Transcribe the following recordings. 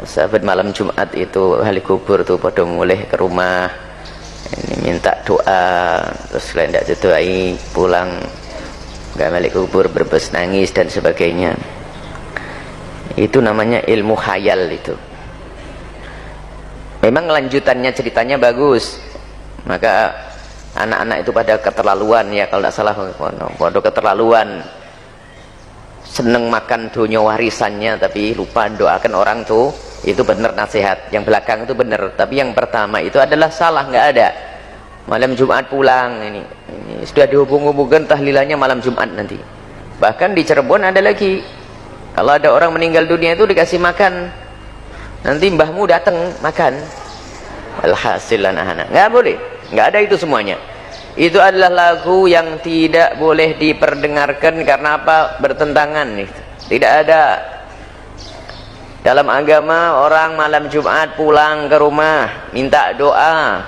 sahabat malam Jumat itu ahli kubur tuh pada mulai ke rumah ini minta doa, terus lain tidak didoai pulang nggak balik kubur, berbes nangis dan sebagainya. Itu namanya ilmu khayal. Itu memang lanjutannya ceritanya bagus, maka anak-anak itu pada keterlaluan ya, kalau tidak salah pada keterlaluan seneng makan dunia warisannya tapi lupa doakan orang tuh. Itu benar nasihat, yang belakang itu benar, tapi yang pertama itu adalah salah, nggak ada. Malam Jumat pulang ini sudah dihubung-hubungkan tahlilannya malam Jumat nanti. Bahkan di Cirebon ada lagi, kalau ada orang meninggal dunia itu dikasih makan, nanti mbahmu datang makan. Alhasil anak-anak nggak boleh, nggak ada itu semuanya. Itu adalah lagu yang tidak boleh diperdengarkan. Karena apa? Bertentangan nih. Tidak ada dalam agama orang malam Jumat pulang ke rumah minta doa,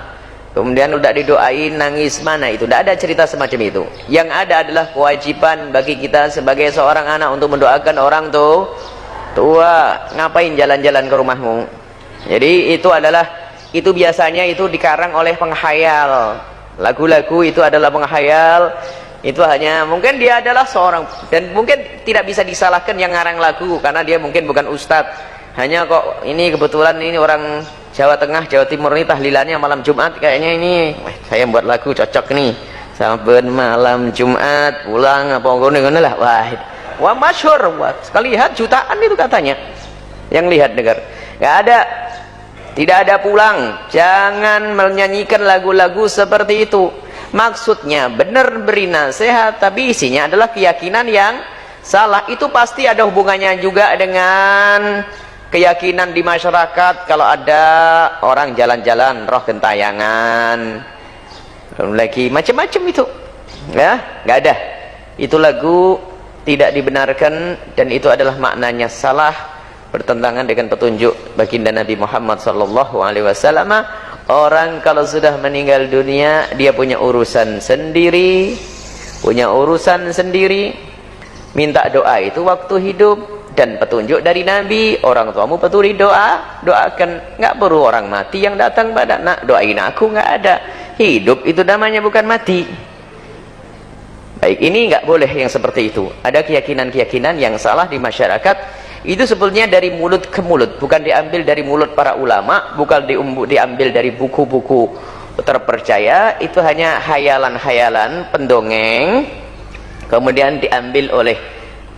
kemudian udah didoain nangis, mana itu? Tidak ada cerita semacam itu. Yang ada adalah kewajiban bagi kita sebagai seorang anak untuk mendoakan orang tua. Ngapain jalan-jalan ke rumahmu? Jadi itu biasanya itu dikarang oleh penghayal. Lagu-lagu itu adalah penghayal. Itu hanya mungkin dia adalah seorang, dan mungkin tidak bisa disalahkan yang ngarang lagu karena dia mungkin bukan ustadz. Hanya kok ini kebetulan ini orang Jawa Tengah, Jawa Timur ini tahlilannya malam Jumat, kayaknya ini saya buat lagu cocok nih. Saben malam Jumat pulang apa ngono lah. Wah masyhur, sekali lihat jutaan itu katanya. Yang lihat dengar. Enggak ada. Tidak ada pulang. Jangan menyanyikan lagu-lagu seperti itu. Maksudnya benar beri nasihat, tapi isinya adalah keyakinan yang salah. Itu pasti ada hubungannya juga dengan keyakinan di masyarakat. Kalau ada orang jalan-jalan roh gentayangan, lagi macam-macam itu, ya nggak ada. Itu lagu tidak dibenarkan dan itu adalah maknanya salah, bertentangan dengan petunjuk baginda Nabi Muhammad SAW. Orang kalau sudah meninggal dunia, dia punya urusan sendiri, minta doa itu waktu hidup dan petunjuk dari Nabi. Orang tuamu peturi doakan, nggak perlu orang mati yang datang pada nak doain aku, nggak ada. Hidup itu namanya bukan mati. Baik, ini nggak boleh yang seperti itu. Ada keyakinan-keyakinan yang salah di masyarakat. Itu sebetulnya dari mulut ke mulut, bukan diambil dari mulut para ulama, bukan diambil dari buku-buku terpercaya. Itu hanya hayalan-hayalan pendongeng kemudian diambil oleh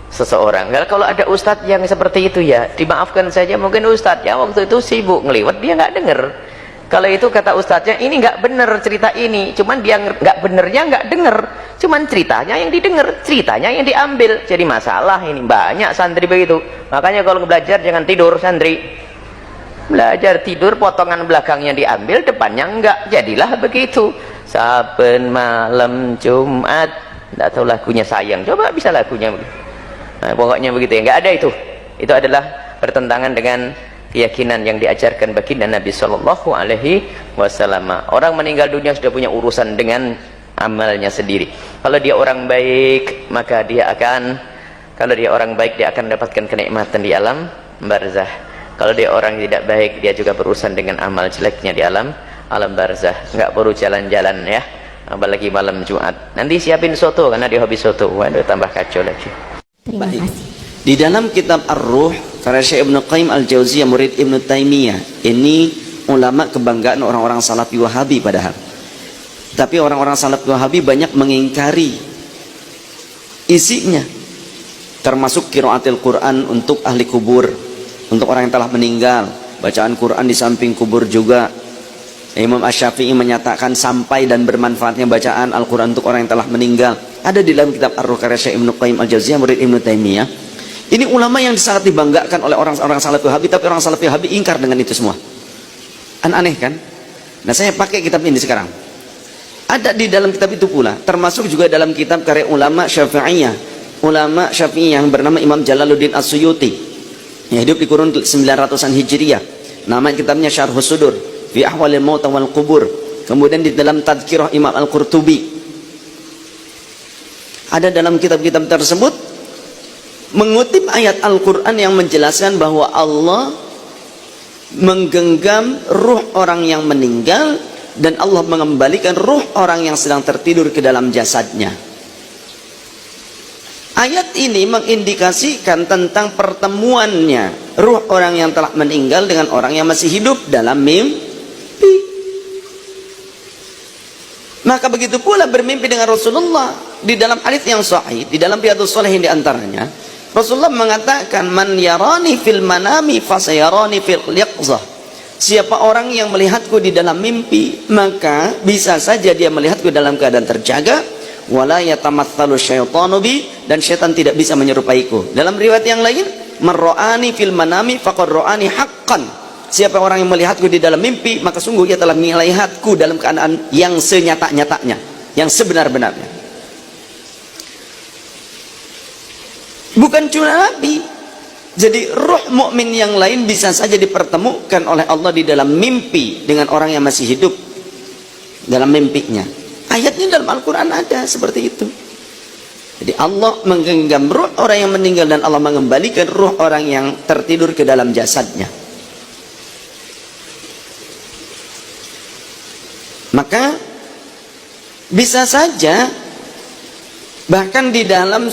seseorang. Kalau ada ustadz yang seperti itu, ya dimaafkan saja, mungkin ustadznya waktu itu sibuk ngeliwat, dia nggak dengar. Kalau itu kata ustadznya, ini nggak benar cerita ini, cuman dia nggak benernya nggak dengar, cuman ceritanya yang didengar, ceritanya yang diambil. Jadi masalah ini banyak santri begitu. Makanya kalau belajar jangan tidur santri. Belajar tidur, potongan belakangnya diambil, depannya enggak. Jadilah begitu. Saben malam Jumat, tidak tahu lagunya sayang. Coba bisa lagunya. Nah, pokoknya begitu ya. Enggak ada itu. Itu adalah bertentangan dengan keyakinan yang diajarkan baginda Nabi Shallallahu Alaihi Wasallam. Orang meninggal dunia sudah punya urusan dengan amalnya sendiri. Kalau dia orang baik, maka dia akan mendapatkan kenikmatan di alam barzah. Kalau dia orang tidak baik, dia juga berurusan dengan amal jeleknya di alam barzah. Nggak perlu jalan-jalan ya, apalagi malam Jumat. Nanti siapin soto karena dia hobi soto. Waduh, tambah kacau lagi. Terima kasih. Di dalam kitab Ar-Ruh karya Syekh Ibnu Qayyim Al-Jauziyah, murid Ibnu Taimiyah, ini ulama kebanggaan orang-orang Salafi Wahabi padahal. Tapi orang-orang Salafi Wahabi banyak mengingkari isinya, termasuk qiraatil Quran untuk ahli kubur, untuk orang yang telah meninggal, bacaan Quran di samping kubur juga. Imam Asy-Syafi'i menyatakan sampai dan bermanfaatnya bacaan Al-Quran untuk orang yang telah meninggal. Ada di dalam kitab Ar-Ruh karya Syekh Ibnu Qayyim Al-Jauziyah, murid Ibnu Taimiyah. Ini ulama yang sangat dibanggakan oleh orang-orang Salafi Wahabi, tapi orang Salafi Wahabi ingkar dengan itu semua. Aneh kan? Nah, saya pakai kitab ini sekarang. Ada di dalam kitab itu pula, termasuk juga dalam kitab karya ulama Syafi'iyah, ulama Syafi'iyah yang bernama Imam Jalaluddin As-Suyuti, yang hidup di kurun 900-an Hijriyah. Nama kitabnya Syarhus Sudur fi Ahwalil Maut wal Qubur. Kemudian di dalam Tadhkirah Imam Al-Qurtubi. Ada dalam kitab-kitab tersebut mengutip ayat Al-Quran yang menjelaskan bahwa Allah menggenggam ruh orang yang meninggal, dan Allah mengembalikan ruh orang yang sedang tertidur ke dalam jasadnya. Ayat ini mengindikasikan tentang pertemuannya ruh orang yang telah meninggal dengan orang yang masih hidup dalam mimpi. Maka begitu pula bermimpi dengan Rasulullah. Di dalam hadis yang sahih, di dalam Riyadhus Shalihin di antaranya, Rasulullah mengatakan, man yarani fil manami fasayarani fil yaqzah. Siapa orang yang melihatku di dalam mimpi, maka bisa saja dia melihatku dalam keadaan terjaga. Wala yatamatsalu syaitanu bi, dan syaitan tidak bisa menyerupaiku. Dalam riwayat yang lain, man ra'ani fil manami faqad ra'ani haqqan. Siapa orang yang melihatku di dalam mimpi, maka sungguh ia telah melihatku dalam keadaan yang senyata-nyatanya, yang sebenar-benarnya. Bukan cuma Nabi. Jadi ruh mukmin yang lain bisa saja dipertemukan oleh Allah di dalam mimpi dengan orang yang masih hidup dalam mimpinya. Ayatnya dalam Al-Quran ada seperti itu. Jadi Allah menggenggam ruh orang yang meninggal, dan Allah mengembalikan ruh orang yang tertidur ke dalam jasadnya. Maka bisa saja bahkan di dalam